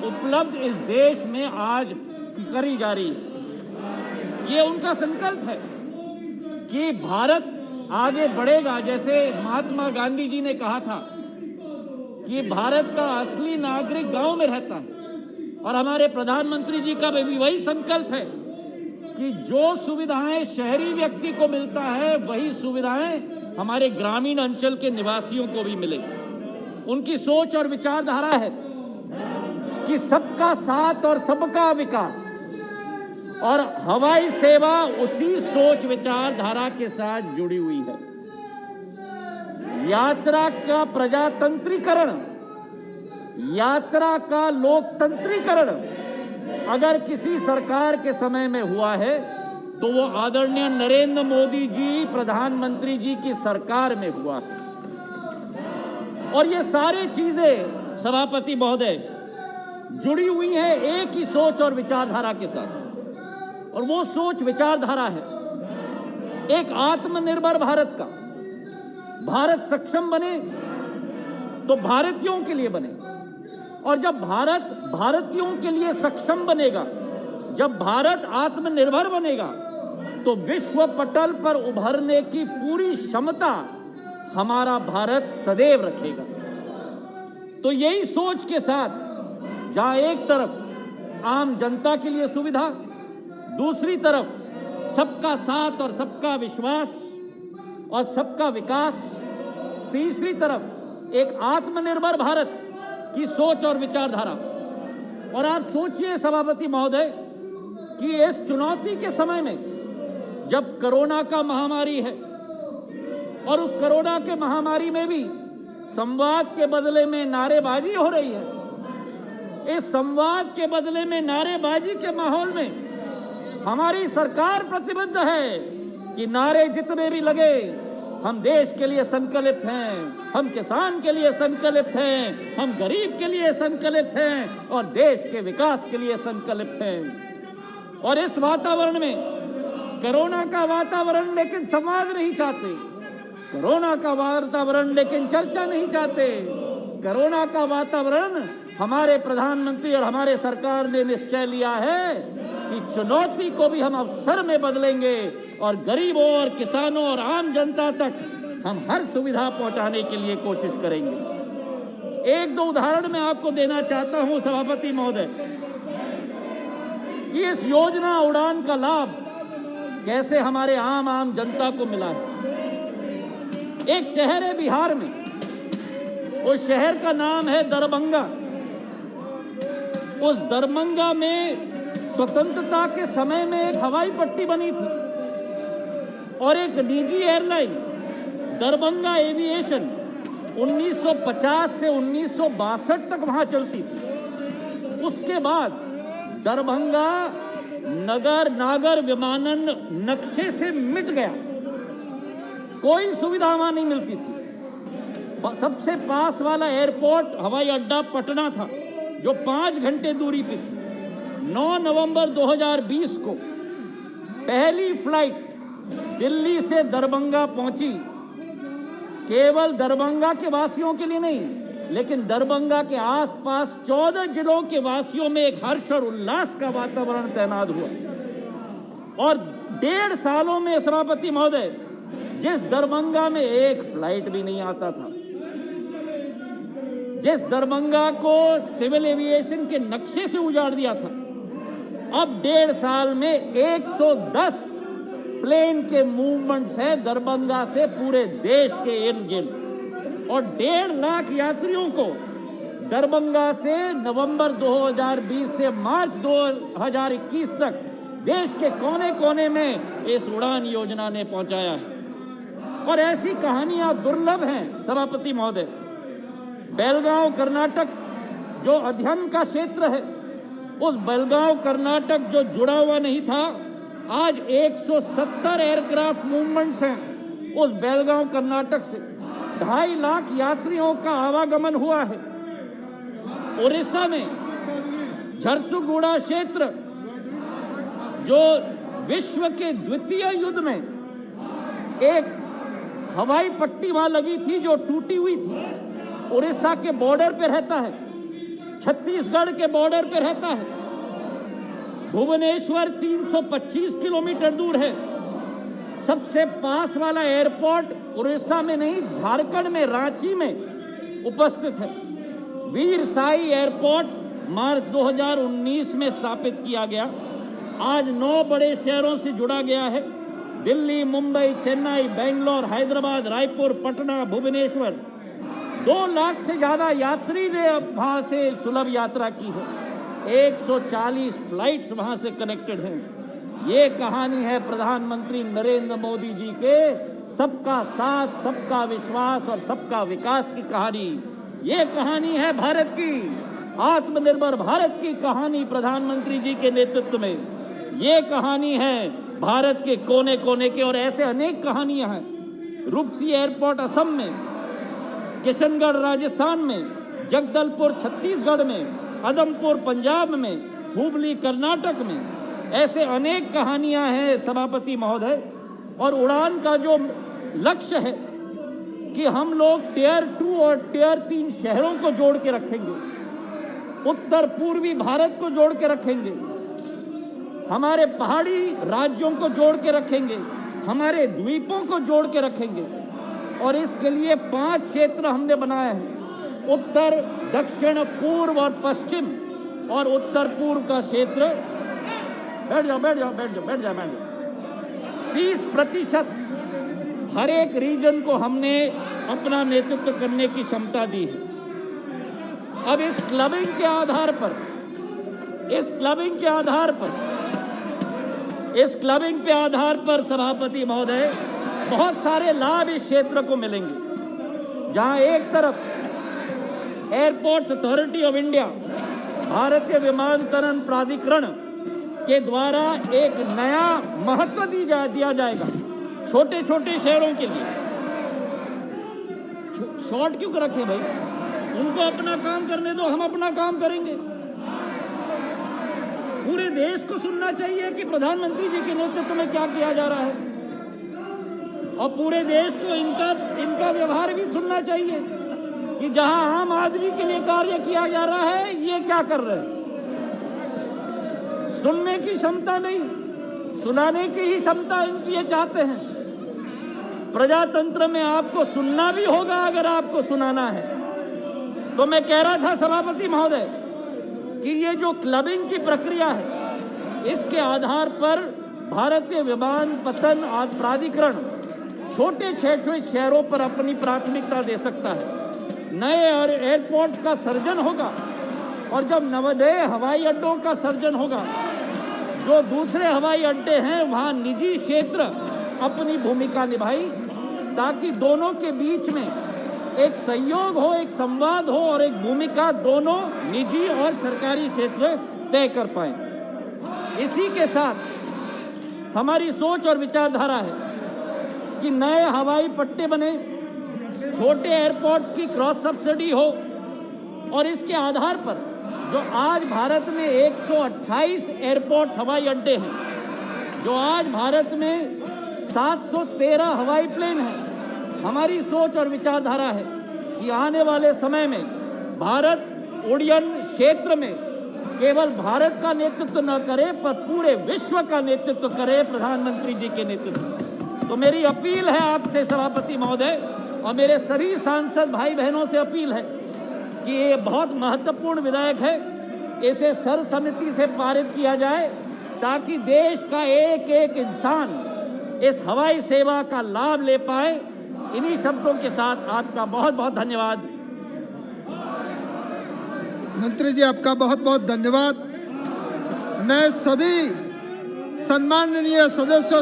उपलब्ध इस देश में आज करी जा रही है। ये उनका संकल्प है कि भारत आगे बढ़ेगा। जैसे महात्मा गांधी जी ने कहा था कि भारत का असली नागरिक गांव में रहता है, और हमारे प्रधानमंत्री जी का भी वही संकल्प है कि जो सुविधाएं शहरी व्यक्ति को मिलता है वही सुविधाएं हमारे ग्रामीण अंचल के निवासियों को भी मिलेगी। उनकी सोच और विचारधारा है कि सबका साथ और सबका विकास, और हवाई सेवा उसी सोच विचारधारा के साथ जुड़ी हुई है। यात्रा का प्रजातंत्रीकरण, यात्रा का लोकतंत्रीकरण अगर किसी सरकार के समय में हुआ है तो वो आदरणीय नरेंद्र मोदी जी प्रधानमंत्री जी की सरकार में हुआ है। और ये सारी चीजें सभापति महोदय जुड़ी हुई हैं एक ही सोच और विचारधारा के साथ, और वो सोच विचारधारा है एक आत्मनिर्भर भारत का। भारत सक्षम बने तो भारतीयों के लिए बने, और जब भारत भारतीयों के लिए सक्षम बनेगा, जब भारत आत्मनिर्भर बनेगा, तो विश्व पटल पर उभरने की पूरी क्षमता हमारा भारत सदैव रखेगा। तो यही सोच के साथ जहां एक तरफ आम जनता के लिए सुविधा, दूसरी तरफ सबका साथ और सबका विश्वास और सबका विकास, तीसरी तरफ एक आत्मनिर्भर भारत की सोच और विचारधारा। और आप सोचिए सभापति महोदय कि इस चुनौती के समय में जब कोरोना का महामारी है, और उस कोरोना के महामारी में भी संवाद के बदले में नारेबाजी हो रही है, इस संवाद के बदले में नारेबाजी के माहौल में हमारी सरकार प्रतिबद्ध है कि नारे जितने भी लगे, हम देश के लिए संकल्पित हैं, हम किसान के लिए संकल्पित हैं, हम गरीब के लिए संकल्पित हैं, और देश के विकास के लिए संकल्पित हैं। और इस वातावरण में, कोरोना का वातावरण लेकिन संवाद नहीं चाहते, कोरोना का वातावरण लेकिन चर्चा नहीं चाहते, कोरोना का वातावरण हमारे प्रधानमंत्री और हमारे सरकार ने निश्चय लिया है कि चुनौती को भी हम अवसर में बदलेंगे, और गरीबों और किसानों और आम जनता तक हम हर सुविधा पहुंचाने के लिए कोशिश करेंगे। एक दो उदाहरण मैं आपको देना चाहता हूं सभापति महोदय कि इस योजना उड़ान का लाभ कैसे हमारे आम जनता को मिला है। एक शहर है बिहार में, उस शहर का नाम है दरभंगा। उस दरभंगा में स्वतंत्रता के समय में एक हवाई पट्टी बनी थी, और एक निजी एयरलाइन दरभंगा एविएशन 1950 से 1962 तक वहां चलती थी। उसके बाद दरभंगा नागर विमानन नक्शे से मिट गया, कोई सुविधा वहां नहीं मिलती थी। सबसे पास वाला एयरपोर्ट हवाई अड्डा पटना था, जो 5 घंटे दूरी पे थी। 9 नवंबर 2020 को पहली फ्लाइट दिल्ली से दरभंगा पहुंची। केवल दरभंगा के वासियों के लिए नहीं, लेकिन दरभंगा के आसपास 14 जिलों के वासियों में एक हर्ष और उल्लास का वातावरण तैनात हुआ। और 1.5 सालों में सभापति महोदय जिस दरभंगा में एक फ्लाइट भी नहीं आता था, जिस दरभंगा को सिविल एविएशन के नक्शे से उजाड़ दिया था, अब 1.5 साल में 110 प्लेन के मूवमेंट्स है दरभंगा से पूरे देश के इर्द गिर्द, और 1.5 लाख यात्रियों को दरभंगा से नवंबर 2020 से मार्च 2021 तक देश के कोने कोने में इस उड़ान योजना ने पहुंचाया है। और ऐसी कहानियां दुर्लभ हैं सभापति महोदय। बेलगांव कर्नाटक जो अध्ययन का क्षेत्र है, उस बेलगांव कर्नाटक जो जुड़ा हुआ नहीं था, आज 170 एयरक्राफ्ट मूवमेंट्स हैं उस बेलगांव कर्नाटक से। 2.5 लाख यात्रियों का आवागमन हुआ है। उड़ीसा में झरसुगुड़ा क्षेत्र जो विश्व के द्वितीय युद्ध में एक हवाई पट्टी वहां लगी थी जो टूटी हुई थी, उड़ीसा के बॉर्डर पे रहता है। छत्तीसगढ़ के बॉर्डर पे रहता है। भुवनेश्वर 325 किलोमीटर दूर है। सबसे पास वाला एयरपोर्ट उड़ीसा में नहीं, झारखंड में रांची में उपस्थित है। वीर साई एयरपोर्ट मार्च 2019 में स्थापित किया गया। आज 9 बड़े शहरों से जुड़ा गया है। दिल्ली, मुंबई, चेन्नई, बेंगलोर, हैदराबाद, रायपुर, पटना, भुवनेश्वर। 2 लाख से ज्यादा यात्री ने वहां से सुलभ यात्रा की है। 140 फ्लाइट्स वहां से कनेक्टेड हैं। ये कहानी है प्रधानमंत्री नरेंद्र मोदी जी के सबका साथ, सबका विश्वास और सबका विकास की कहानी। ये कहानी है भारत की, आत्मनिर्भर भारत की कहानी प्रधानमंत्री जी के नेतृत्व में। ये कहानी है भारत के कोने कोने के, और ऐसे अनेक कहानियां हैं। रूपसी एयरपोर्ट असम में, किशनगढ़ राजस्थान में, जगदलपुर छत्तीसगढ़ में, अदमपुर पंजाब में, हुबली कर्नाटक में। ऐसे अनेक कहानियां हैं सभापति महोदय। और उड़ान का जो लक्ष्य है कि हम लोग टियर 2 और टियर 3 शहरों को जोड़ के रखेंगे, उत्तर पूर्वी भारत को जोड़ के रखेंगे, हमारे पहाड़ी राज्यों को जोड़ के रखेंगे, हमारे द्वीपों को जोड़ के रखेंगे। और इसके लिए 5 क्षेत्र हमने बनाए हैं, उत्तर, दक्षिण, पूर्व और पश्चिम। और उत्तर पूर्व का क्षेत्र, बैठ जाओ 30% हर एक रीजन को हमने अपना नेतृत्व करने की क्षमता दी है। अब इस क्लबिंग के आधार पर सभापति महोदय बहुत सारे लाभ इस क्षेत्र को मिलेंगे। जहां एक तरफ एयरपोर्ट्स अथॉरिटी ऑफ इंडिया, भारतीय विमानतरण प्राधिकरण के द्वारा एक नया महत्व दिया जाएगा छोटे छोटे शहरों के लिए। शॉर्ट क्यों रखें भाई, उनको अपना काम करने दो, हम अपना काम करेंगे। पूरे देश को सुनना चाहिए कि प्रधानमंत्री जी के नेतृत्व में क्या किया जा रहा है, और पूरे देश को इनका व्यवहार भी सुनना चाहिए कि जहां आम आदमी के लिए कार्य किया जा रहा है, ये क्या कर रहे हैं। सुनने की क्षमता नहीं, सुनाने की ही क्षमता इनकी ये चाहते हैं। प्रजातंत्र में आपको सुनना भी होगा अगर आपको सुनाना है। तो मैं कह रहा था सभापति महोदय कि ये जो क्लबिंग की प्रक्रिया है, इसके आधार पर भारतीय विमानपत्तन प्राधिकरण छोटे छोटे शहरों पर अपनी प्राथमिकता दे सकता है। नए एयरपोर्ट्स का सर्जन होगा, और जब नवोदय हवाई अड्डों का सर्जन होगा, जो दूसरे हवाई अड्डे हैं वहां निजी क्षेत्र अपनी भूमिका निभाई, ताकि दोनों के बीच में एक सहयोग हो, एक संवाद हो, और एक भूमिका दोनों निजी और सरकारी क्षेत्र तय कर पाए। इसी के साथ हमारी सोच और विचारधारा है कि नए हवाई पट्टे बने, छोटे एयरपोर्ट्स की क्रॉस सब्सिडी हो, और इसके आधार पर जो आज भारत में 128 एयरपोर्ट्स हवाई अड्डे हैं, जो आज भारत में 713 हवाई प्लेन हैं, हमारी सोच और विचारधारा है कि आने वाले समय में भारत उड़ान क्षेत्र में केवल भारत का नेतृत्व न करे, पर पूरे विश्व का नेतृत्व करे प्रधानमंत्री जी के नेतृत्व। तो मेरी अपील है आपसे सभापति महोदय, और मेरे सभी सांसद भाई बहनों से अपील है कि ये बहुत महत्वपूर्ण विधेयक है, इसे सर्वसम्मति से पारित किया जाए, ताकि देश का एक एक इंसान इस हवाई सेवा का लाभ ले पाए। इन्हीं शब्दों के साथ आपका बहुत बहुत धन्यवाद। मंत्री जी, आपका बहुत बहुत धन्यवाद। मैं सभी सम्माननीय सदस्यों